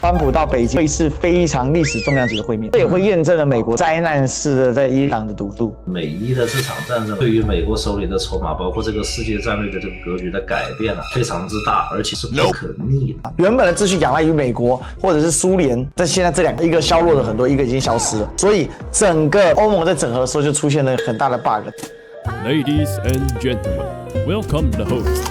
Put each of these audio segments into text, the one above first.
川普到北京会是非常历史重量级的会面，这也会验证了美国灾难式的在伊朗的独度。美伊的这场战争对于美国手里的筹码，包括这个世界战略的这个格局的改变非常之大，而且是不可逆的。原本的秩序仰赖于美国或者是苏联，但现在这两个一个削弱了很多，一个已经消失了，所以整个欧盟在整合的时候就出现了很大的 bug。 Ladies and gentlemen, welcome the host.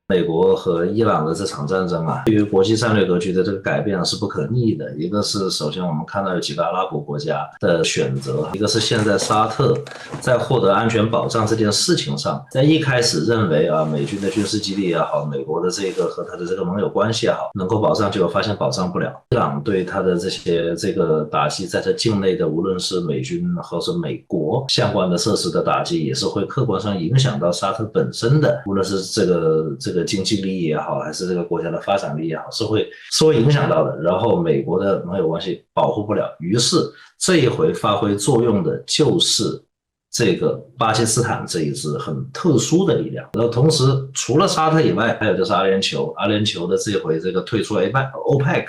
美国和伊朗的这场战争对于国际战略格局的这个改变是不可逆的。一个是首先我们看到有几个阿拉伯国家的选择，一个是现在沙特在获得安全保障这件事情上，在一开始认为美军的军事基地也好，美国的这个和他的这个盟友关系也好，能够保障，结果发现保障不了。伊朗对他的这个打击，在他境内的无论是美军或是美国相关的设施的打击，也是会客观上影响到沙特本身的，无论是这个经济利益也好，还是这个国家的发展利益也好，是会影响到的。然后美国的盟友关系保护不了，于是这一回发挥作用的就是这个巴基斯坦这一支很特殊的力量。然后同时除了沙特以外，还有就是阿联酋的这回这个退出 OPEC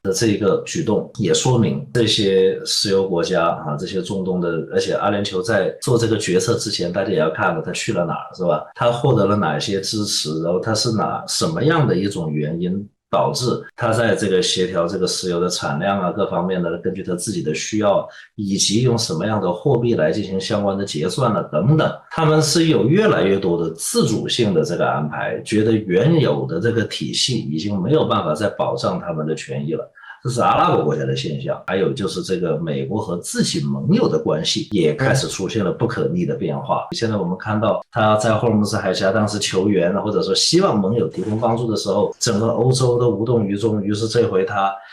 的这个举动，也说明这些石油国家这些中东的，而且阿联酋在做这个决策之前，大家也要看了他去了哪儿，是吧？他获得了哪些支持，然后他是什么样的一种原因导致他在这个协调这个石油的产量各方面的，根据他自己的需要，以及用什么样的货币来进行相关的结算等等，他们是有越来越多的自主性的这个安排，觉得原有的这个体系已经没有办法再保障他们的权益了。这是阿拉伯国家的现象。还有就是这个美国和自己盟友的关系也开始出现了不可逆的变化。现在我们看到他在霍尔木兹海峡当时求援，或者说希望盟友提供帮助的时候，整个欧洲都无动于衷。于是这回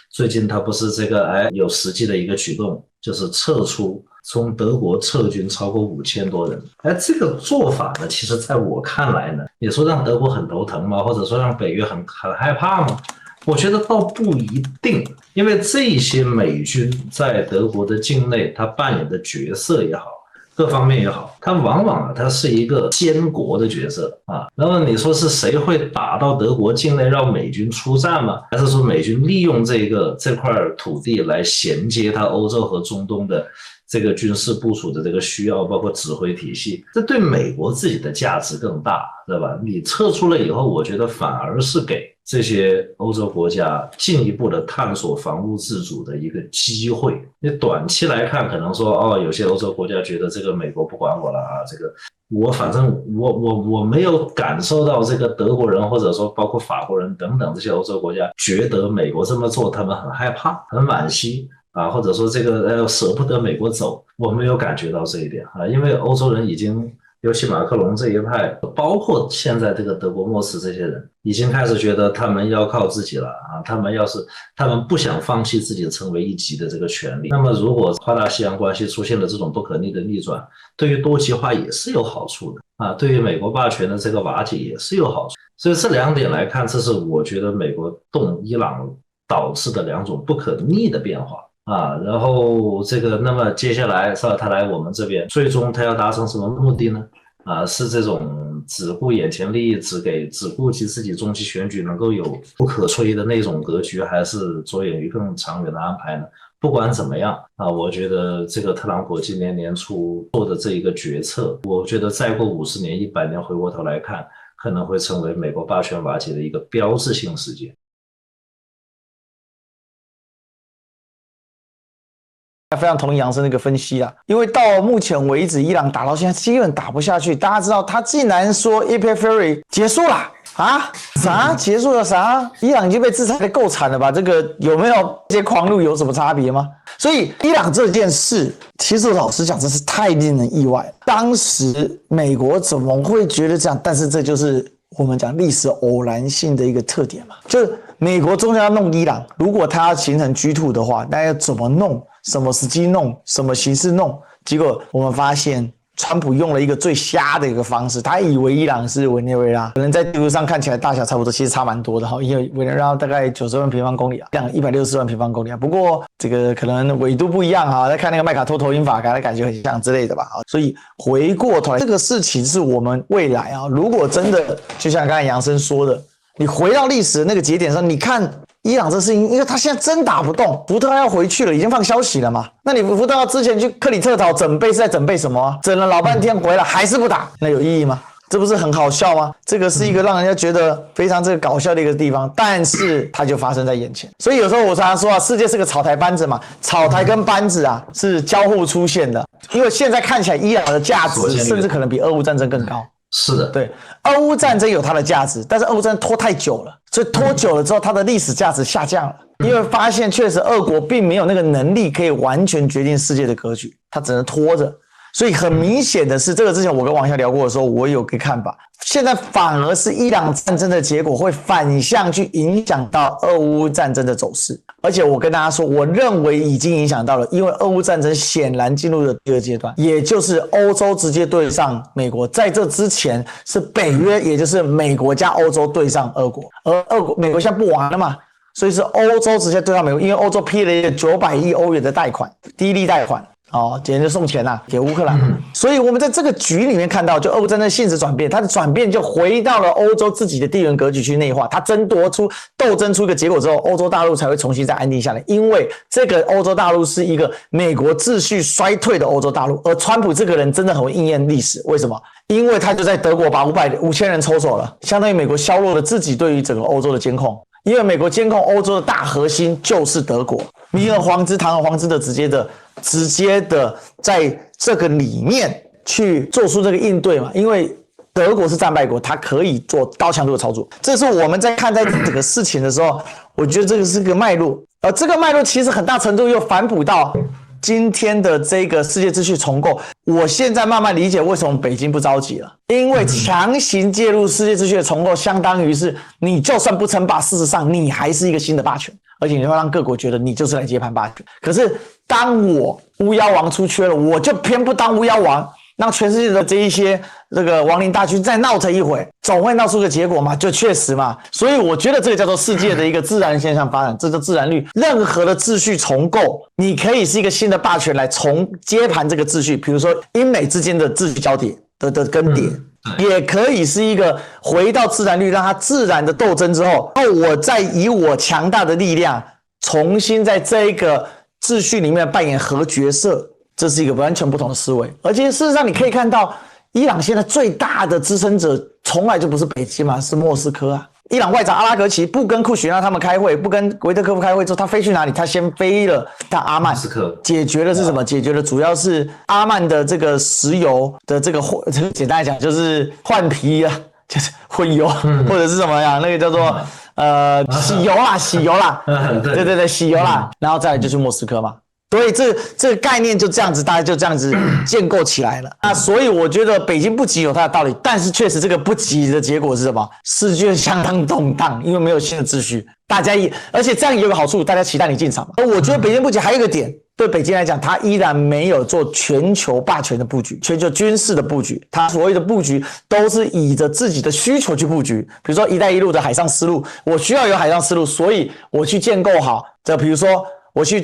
最近他不是这个有实际的一个举动，就是从德国撤军超过5000多人。这个做法呢，其实在我看来呢，也说让德国很头疼吗？或者说让北约很害怕吗？我觉得倒不一定，因为这些美军在德国的境内他扮演的角色也好，各方面也好，他往往他是一个监国的角色那么你说是谁会打到德国境内让美军出战吗？还是说美军利用这块土地来衔接他欧洲和中东的这个军事部署的这个需要，包括指挥体系，这对美国自己的价值更大，对吧？你撤出了以后，我觉得反而是给这些欧洲国家进一步的探索防务自主的一个机会。你短期来看，可能说有些欧洲国家觉得这个美国不管我了这个反正我没有感受到这个德国人或者说包括法国人等等这些欧洲国家觉得美国这么做他们很害怕很惋惜或者说这个舍不得美国走，我没有感觉到这一点因为欧洲人已经，尤其马克龙这一派，包括现在这个德国默茨这些人，已经开始觉得他们要靠自己了他们不想放弃自己成为一极的这个权利。那么如果跨大西洋关系出现了这种不可逆的逆转，对于多极化也是有好处的对于美国霸权的这个瓦解也是有好处。所以这两点来看，这是我觉得美国动伊朗导致的两种不可逆的变化然后那么接下来他来我们这边，最终他要达成什么目的呢？是这种只顾眼前利益，只顾及自己中期选举能够有不可摧的那种格局，还是着眼于更长远的安排呢？不管怎么样我觉得这个特朗普今年年初做的这一个决策，我觉得再过50年、100年回过头来看，可能会成为美国霸权瓦解的一个标志性事件。非常同意杨生那个分析因为到目前为止，伊朗打到现在基本打不下去。大家知道，他竟然说 EPA Fury 结束了啥？结束了啥？伊朗已经被制裁的够惨了吧？这个有没有这些狂怒有什么差别吗？所以伊朗这件事，其实老实讲，真是太令人意外了。当时美国怎么会觉得这样？但是这就是我们讲历史偶然性的一个特点嘛，就是美国终究要弄伊朗，如果他要形成 G2 的话，那要怎么弄？什么时机弄？什么形式弄？结果我们发现川普用了一个最瞎的一个方式，他以为伊朗是委内瑞拉，可能在地图上看起来大小差不多，其实差蛮多的哈，因为委内瑞拉大概90万平方公里啊，这样164万平方公里啊，不过这个可能纬度不一样哈，再看那个麦卡托投影法，给他感觉很像之类的吧，所以回过头来，这个事情是我们未来啊，如果真的就像刚才杨生说的，你回到历史的那个节点上，你看。伊朗这事情，因为他现在真打不动，福特要回去了，已经放消息了嘛？那你福特之前去克里特岛整备是在整备什么啊？整了老半天回来还是不打，那有意义吗？这不是很好笑吗？这个是一个让人家觉得非常这个搞笑的一个地方，但是它就发生在眼前。所以有时候我常常说啊，世界是个草台班子嘛，草台跟班子啊是交互出现的，因为现在看起来伊朗的价值甚至可能比俄乌战争更高。是的，对，俄乌战争有它的价值，但是俄乌战争拖太久了，所以拖久了之后，它的历史价值下降了。因为发现确实俄国并没有那个能力可以完全决定世界的格局，它只能拖着。所以很明显的是，这个之前我跟王夏聊过的时候，我有个看法，现在反而是伊朗战争的结果会反向去影响到俄乌战争的走势。而且我跟大家说，我认为已经影响到了，因为俄乌战争显然进入了第二阶段，也就是欧洲直接对上美国。在这之前是北约，也就是美国加欧洲对上俄国，而美国现在不玩了嘛，所以是欧洲直接对上美国，因为欧洲批了一个900亿欧元的贷款，第一例贷款。简直就送钱啦给乌克兰。所以我们在这个局里面看到，就俄乌战争性质转变，它的转变就回到了欧洲自己的地缘格局去内化，它斗争出一个结果之后，欧洲大陆才会重新再安定下来。因为这个欧洲大陆是一个美国秩序衰退的欧洲大陆，而川普这个人真的很会应验历史。为什么？因为他就在德国把5000人抽走了，相当于美国削弱了自己对于整个欧洲的监控。因为美国监控欧洲的大核心就是德国，米尔皇子、堂而皇之的直接的在这个里面去做出这个应对嘛，因为德国是战败国，它可以做高强度的操作。这是我们在看待这个事情的时候，我觉得这个是个脉络，而这个脉络其实很大程度又反哺到今天的这个世界秩序重构。我现在慢慢理解为什么北京不着急了，因为强行介入世界秩序的重构，相当于是你就算不称霸，事实上你还是一个新的霸权，而且你会让各国觉得你就是来接盘霸权。可是当我巫妖王出缺了，我就偏不当巫妖王，让全世界的这一些这个亡灵大军再闹腾一回，总会闹出个结果嘛，就确实嘛。所以我觉得这个叫做世界的一个自然现象发展，这叫自然律。任何的秩序重构，你可以是一个新的霸权来接盘这个秩序，比如说英美之间的秩序交叠的更迭。也可以是一个回到自然律，让它自然的斗争之后，我再以我强大的力量重新在这一个秩序里面扮演核角色，这是一个完全不同的思维。而且事实上你可以看到，伊朗现在最大的支撑者从来就不是北京嘛，是莫斯科啊。伊朗外长阿拉格齐不跟库许纳他们开会，不跟维特科夫开会之后，他飞去哪里？他先飞了到阿曼，解决的是什么？解决的主要是阿曼的这个石油的这个简单来讲就是换皮啊，就是混油，或者是什么呀？那个叫做洗油啦，对，洗油啦，然后再来就是莫斯科嘛。所以这个概念就这样子，大家就这样子建构起来了。那所以我觉得北京不急有它的道理，但是确实这个不急的结果是什么？世界相当动荡，因为没有新的秩序，而且这样也有个好处，大家期待你进场嘛。而我觉得北京不急还有一个点，对北京来讲，它依然没有做全球霸权的布局，全球军事的布局，它所谓的布局都是以着自己的需求去布局。比如说一带一路的海上丝路，我需要有海上丝路，所以我去建构好。比如说我去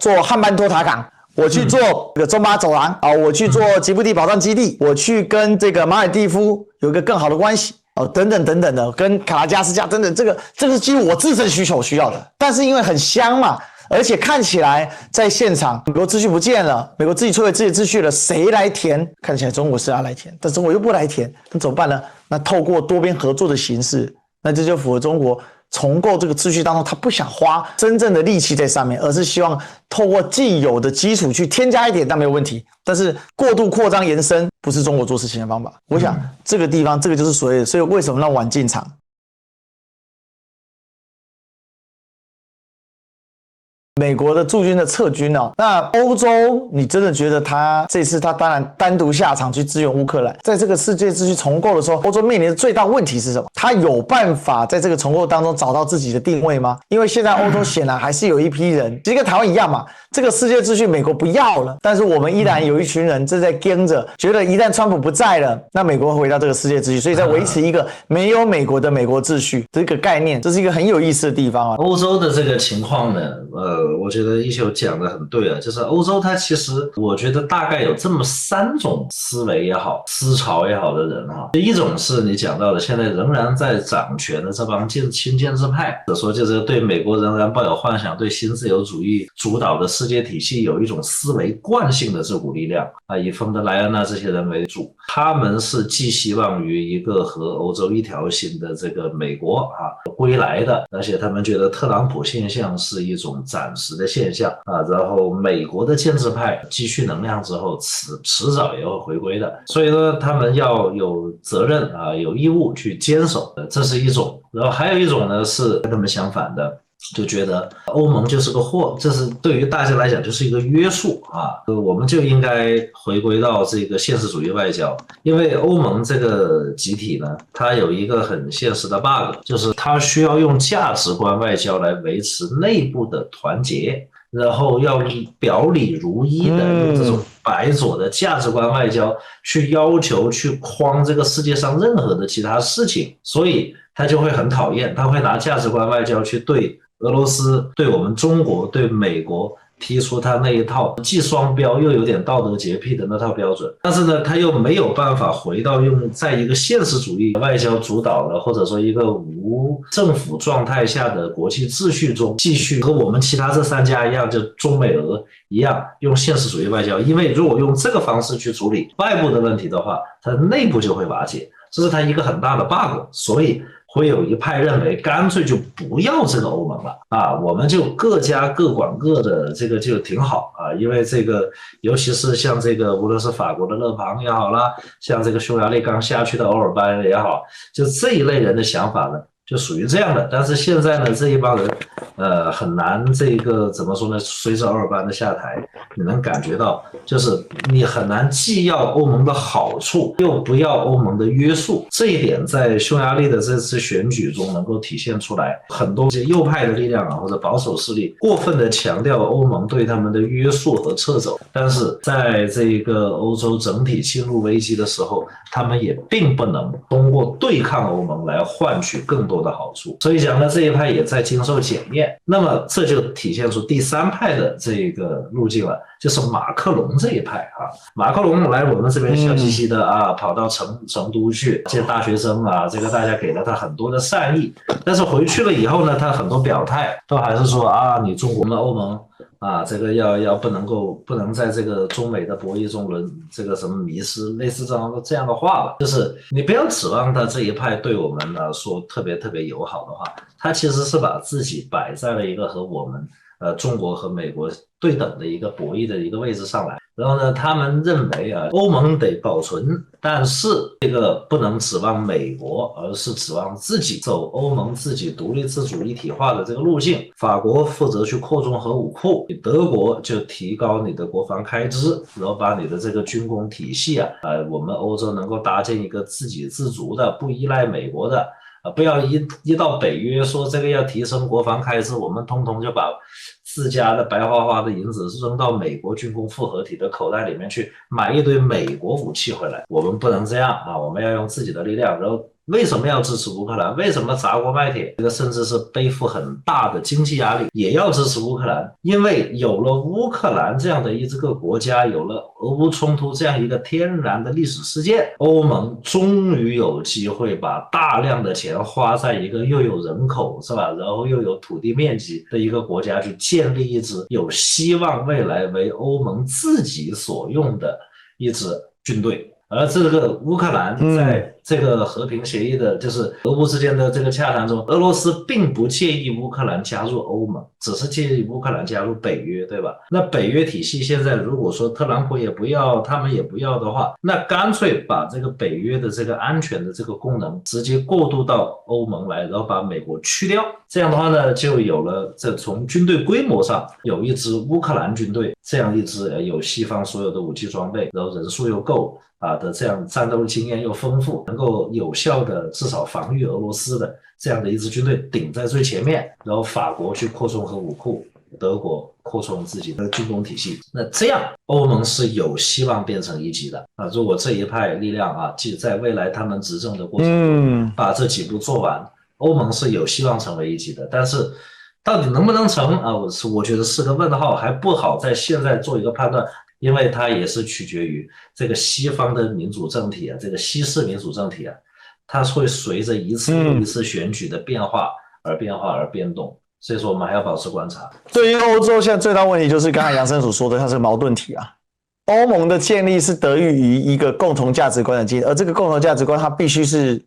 做汉班托塔港，我去做这个中巴走廊啊，我去做吉布地保障基地，我去跟这个马尔地夫有一个更好的关系等等的，跟卡拉加斯加等等，这个是基于我自身需求需要的。但是因为很香嘛，而且看起来在现场美国秩序不见了，美国自己摧毁自己秩序了，谁来填？看起来中国是要来填，但中国又不来填，那怎么办呢？那透过多边合作的形式，那这就符合中国重构这个秩序当中，他不想花真正的力气在上面，而是希望透过既有的基础去添加一点，但没有问题。但是过度扩张延伸不是中国做事情的方法。我想这个地方，这个就是所以为什么让晚进场？美国的驻军的撤军哦。那欧洲，你真的觉得他这次他当然单独下场去支援乌克兰，在这个世界秩序重构的时候，欧洲面临的最大问题是什么？他有办法在这个重构当中找到自己的定位吗？因为现在欧洲显然还是有一批人，其实跟台湾一样嘛，这个世界秩序美国不要了，但是我们依然有一群人正在跟着，觉得一旦川普不在了，那美国会回到这个世界秩序，所以在维持一个没有美国的美国秩序这个概念，这是一个很有意思的地方啊。欧洲的这个情况呢，我觉得一休讲得很对啊，就是欧洲它其实我觉得大概有这么3种思维也好，思潮也好的人哈。一种是你讲到的，现在仍然在掌权的这帮亲建制派，或者说就是对美国仍然抱有幻想，对新自由主义主导的世界体系有一种思维惯性的这股力量啊，以冯德莱恩这些人为主，他们是寄希望于一个和欧洲一条心的这个美国归来的，而且他们觉得特朗普现象是一种暂时的现象啊，然后美国的建制派积蓄能量之后迟早也会回归的，所以呢他们要有责任啊，有义务去坚守，这是一种。然后还有一种呢是跟他们相反的，就觉得欧盟就是个祸，这是对于大家来讲就是一个约束啊，我们就应该回归到这个现实主义外交。因为欧盟这个集体呢，它有一个很现实的 bug， 就是它需要用价值观外交来维持内部的团结，然后要表里如一的用这种白左的价值观外交去要求去框这个世界上任何的其他事情，所以他就会很讨厌，他会拿价值观外交去对俄罗斯、对我们中国、对美国提出他那一套既双标又有点道德洁癖的那套标准，但是呢，他又没有办法回到用在一个现实主义外交主导的，或者说一个无政府状态下的国际秩序中，继续和我们其他这3家一样，就中美俄一样用现实主义外交。因为如果用这个方式去处理外部的问题的话，它内部就会瓦解，这是它一个很大的 bug。所以会有一派认为干脆就不要这个欧盟了啊，我们就各家各管各的，这个就挺好啊。因为这个尤其是像这个无论是法国的勒庞也好啦，像这个匈牙利刚下去的欧尔班也好，就这一类人的想法呢就属于这样的。但是现在呢，这一帮人很难这个怎么说呢，随着欧尔班的下台，你能感觉到就是你很难既要欧盟的好处又不要欧盟的约束，这一点在匈牙利的这次选举中能够体现出来。很多右派的力量或者保守势力过分的强调欧盟对他们的约束和掣肘，但是在这个欧洲整体进入危机的时候，他们也并不能通过对抗欧盟来换取更多的好处，所以讲呢，这一派也在经受检验。那么这就体现出第3派的这个路径了，就是马克龙这一派马克龙来我们这边笑嘻嘻的跑到成都去见大学生这个大家给了他很多的善意，但是回去了以后呢，他很多表态都还是说你中国们欧盟这个要不能在这个中美的博弈中这个什么迷失，类似这样的话吧。就是你不要指望他这一派对我们呢说特别友好的话，他其实是把自己摆在了一个和我们中国和美国对等的一个博弈的一个位置上来。然后呢，他们认为欧盟得保存，但是这个不能指望美国，而是指望自己走欧盟自己独立自主一体化的这个路径。法国负责去扩充核武库，德国就提高你的国防开支，然后把你的这个军工体系我们欧洲能够搭建一个自给自足的，不依赖美国的。不要一到北约说这个要提升国防开支，我们通通就把自家的白花花的银子扔到美国军工复合体的口袋里面去，买一堆美国武器回来。我们不能这样我们要用自己的力量。然后为什么要支持乌克兰？为什么砸锅卖铁？这个甚至是背负很大的经济压力也要支持乌克兰？因为有了乌克兰这样的一个国家，有了俄乌冲突这样一个天然的历史事件，欧盟终于有机会把大量的钱花在一个又有人口是吧，然后又有土地面积的一个国家，去建立一支有希望未来为欧盟自己所用的一支军队。而这个乌克兰在这个和平协议的，就是俄乌之间的这个洽谈中，俄罗斯并不介意乌克兰加入欧盟，只是介意乌克兰加入北约，对吧？那北约体系现在如果说特朗普也不要，他们也不要的话，那干脆把这个北约的这个安全的这个功能直接过渡到欧盟来，然后把美国去掉。这样的话呢，就有了这从军队规模上有一支乌克兰军队，这样一支有西方所有的武器装备，然后人数又够的这样战斗经验又丰富，能够有效的至少防御俄罗斯的这样的一支军队顶在最前面，然后法国去扩充核武库，德国扩充自己的军工体系，那这样欧盟是有希望变成一级的如果这一派力量在未来他们执政的过程中把这几步做完，欧盟是有希望成为一级的。但是到底能不能成我觉得是个问号，还不好在现在做一个判断，因为它也是取决于这个西方的民主政体这个西式民主政体它会随着一次又一次选举的变化而变动，所以说我们还要保持观察。对于欧洲现在最大问题就是刚才杨生所说的，它是矛盾体欧盟的建立是得益于一个共同价值观的建立，而这个共同价值观它必须是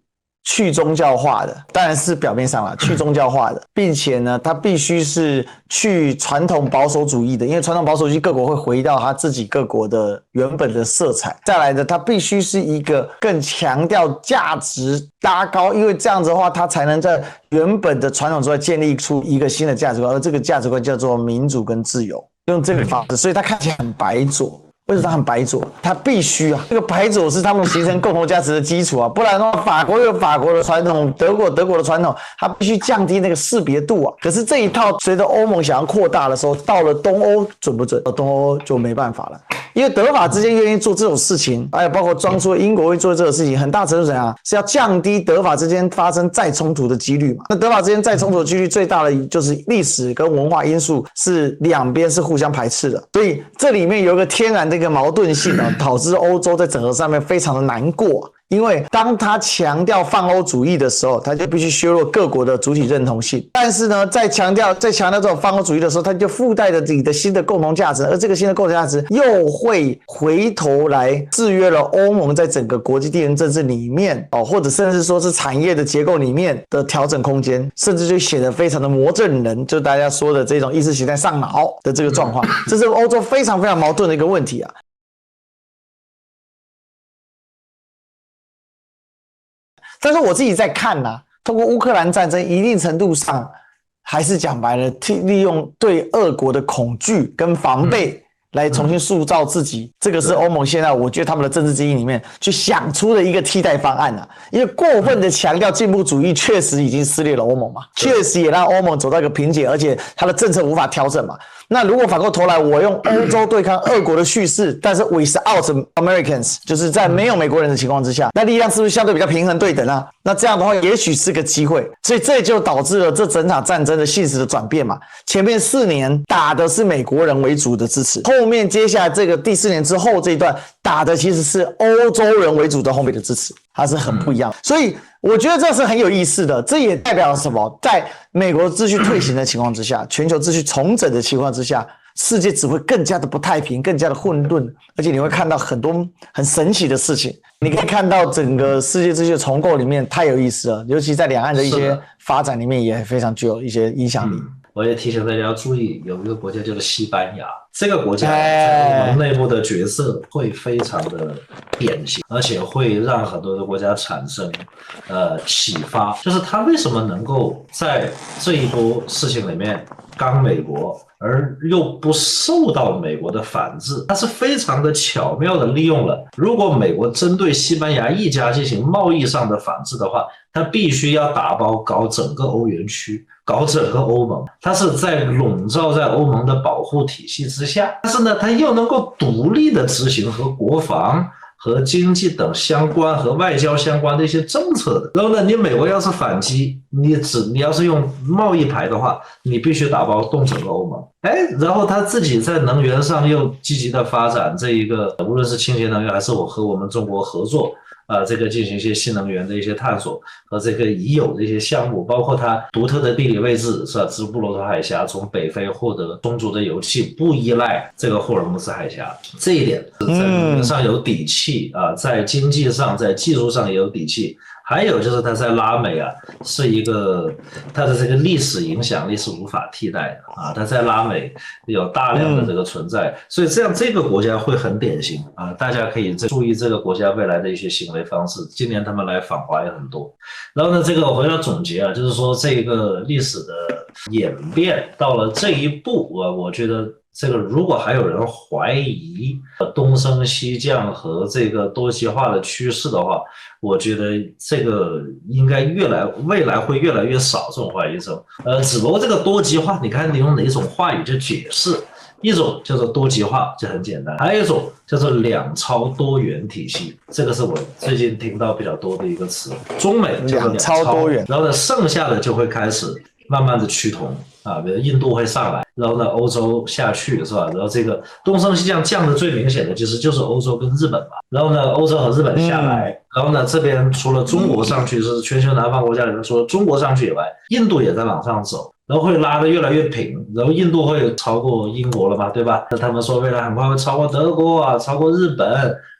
去宗教化的，当然是表面上啦，去宗教化的，并且呢，它必须是去传统保守主义的，因为传统保守主义各国会回到它自己各国的原本的色彩。再来的，它必须是一个更强调价值拉高，因为这样子的话，它才能在原本的传统之外建立出一个新的价值观，而这个价值观叫做民主跟自由，用这个方式，所以它看起来很白左。为什么他很白左？他必须这个白左是他们形成共同价值的基础不然的话，法国有法国的传统，德国的传统，他必须降低那个识别度可是这一套随着欧盟想要扩大的时候，到了东欧准不准？东欧就没办法了，因为德法之间愿意做这种事情，还有包括装出英国会做这种事情，很大程度上是要降低德法之间发生再冲突的几率嘛。那德法之间再冲突的几率最大的就是历史跟文化因素是两边是互相排斥的，所以这里面有一个天然的一个矛盾性导致欧洲在整合上面非常的难过。因为当他强调泛欧主义的时候，他就必须削弱各国的主体认同性。但是呢，在强调这种泛欧主义的时候，他就附带着自己的新的共同价值，而这个新的共同价值又会回头来制约了欧盟在整个国际地缘政治里面或者甚至说是产业的结构里面的调整空间，甚至就显得非常的魔怔人，就大家说的这种意识形态上脑的这个状况，这是欧洲非常非常矛盾的一个问题但是我自己在看通过乌克兰战争一定程度上还是讲白了，利用对俄国的恐惧跟防备来重新塑造自己，这个是欧盟现在我觉得他们的政治精英里面去想出的一个替代方案因为过分的强调进步主义确实已经撕裂了欧盟嘛，确实也让欧盟走到一个瓶颈，而且它的政策无法调整嘛。那如果反过头来，我用欧洲对抗俄国的叙事，但是 without Americans， 就是在没有美国人的情况之下，那力量是不是相对比较平衡对等那这样的话，也许是个机会。所以这就导致了这整场战争的性质的转变嘛。前面4年打的是美国人为主的支持，后面接下来这个第4年之后这一段打的其实是欧洲人为主的后面的支持，它是很不一样的。所以我觉得这是很有意思的，这也代表了什么？在美国秩序退行的情况之下，全球秩序重整的情况之下，世界只会更加的不太平，更加的混沌，而且你会看到很多很神奇的事情。你可以看到整个世界秩序的重构里面太有意思了，尤其在两岸的一些发展里面也非常具有一些影响力。我也提醒大家要注意，有一个国家叫做西班牙，这个国家在欧盟内部的角色会非常的典型，而且会让很多的国家产生启发，就是他为什么能够在这一波事情里面刚美国，而又不受到美国的反制，它是非常的巧妙的利用了，如果美国针对西班牙一家进行贸易上的反制的话，它必须要打包搞整个欧元区，搞整个欧盟，它是在笼罩在欧盟的保护体系之下，但是呢，它又能够独立的执行和国防和经济等相关和外交相关的一些政策的。然后呢，你美国要是反击，你要是用贸易牌的话，你必须打包动整个欧盟。然后他自己在能源上又积极的发展这一个，无论是清洁能源还是我和我们中国合作这个进行一些新能源的一些探索和这个已有的一些项目，包括它独特的地理位置，是吧？直布罗陀海峡从北非获得充足的油气，不依赖这个霍尔木兹海峡，这一点在能源上有底气啊，在经济上、在技术上也有底气。还有就是它在拉美啊，是一个它的这个历史影响力是无法替代的啊，它在拉美有大量的这个存在，所以这个国家会很典型啊，大家可以注意这个国家未来的一些行为方式。今年他们来访华也很多，然后呢，这个我回到总结啊，就是说这个历史的演变到了这一步我觉得。这个如果还有人怀疑东升西降和这个多极化的趋势的话，我觉得这个应该未来会越来越少这种怀疑声。只不过这个多极化，你看你用哪种话语去解释？一种叫做多极化，这很简单；还有一种叫做两超多元体系，这个是我最近听到比较多的一个词。中美叫做两超多元，然后呢，剩下的就会开始慢慢的趋同啊，比如印度会上来，然后呢欧洲下去是吧？然后这个东升西降降的最明显的其实就是欧洲跟日本嘛，然后呢欧洲和日本下来，然后呢这边除了中国上去是全球南方国家里面除了中国上去以外，印度也在往上走。然后会拉得越来越平，然后印度会超过英国了嘛，对吧？那他们说未来很快会超过德国啊，超过日本，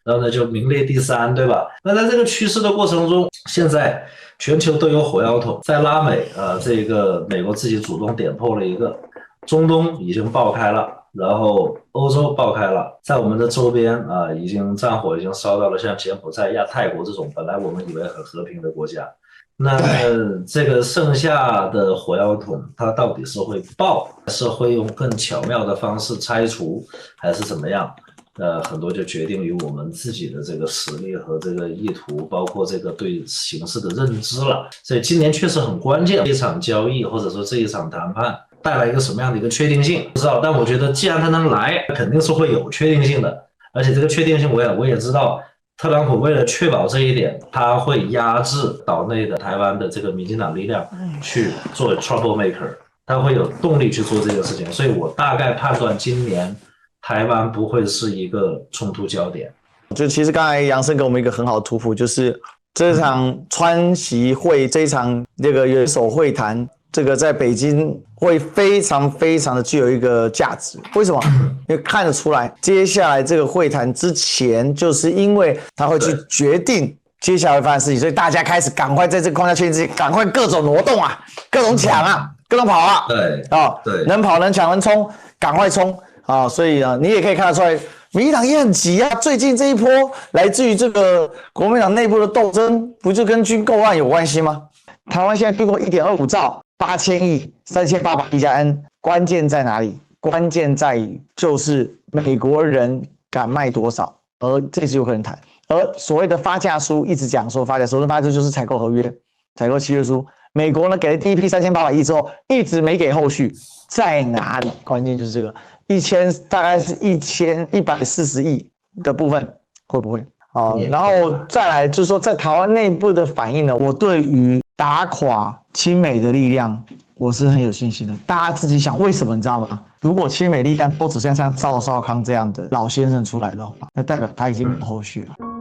然后呢就名列第3，对吧？那在这个趋势的过程中，现在全球都有火药桶，在拉美这个美国自己主动点破了一个，中东已经爆开了，然后欧洲爆开了，在我们的周边已经战火已经烧到了像柬埔寨、泰国这种本来我们以为很和平的国家。那这个剩下的火药桶，它到底是会爆，是会用更巧妙的方式拆除，还是怎么样？很多就决定于我们自己的这个实力和这个意图，包括这个对形势的认知了。所以今年确实很关键，这场交易或者说这一场谈判带来一个什么样的一个确定性，不知道。但我觉得既然它能来，肯定是会有确定性的，而且这个确定性我也知道。特朗普为了确保这一点，他会压制岛内的台湾的这个民进党力量去做 trouble maker， 他会有动力去做这个事情，所以我大概判断今年台湾不会是一个冲突焦点。就其实刚才杨生给我们一个很好的图谱，就是这场川习会，这一场那个元首会谈，这个在北京会非常非常的具有一个价值。为什么？因为看得出来，接下来这个会谈之前，就是因为他会去决定接下来会发生事情，所以大家开始赶快在这个框架确定之前，赶快各种挪动啊，各种抢啊，各种跑啊，对对，能跑能抢能冲，赶快冲啊！所以呢，你也可以看得出来，民进党也很急啊。最近这一波来自于这个国民党内部的斗争，不就跟军购案有关系吗？台湾现在军购1.25兆，8000亿，3800亿加 N， 关键在哪里？关键在于就是美国人敢卖多少，而这是有可能谈。而所谓的发价书一直讲说发价书就是采购合约、采购契约书。美国呢给了第一批3800亿之后，一直没给后续，在哪里？关键就是这个大概是1140亿的部分会不会？然后再来就是说，在台湾内部的反应呢，我对于打垮亲美的力量，我是很有信心的。大家自己想，为什么你知道吗？如果亲美力量都只剩像赵少康这样的老先生出来的话，那代表他已经没有后续了。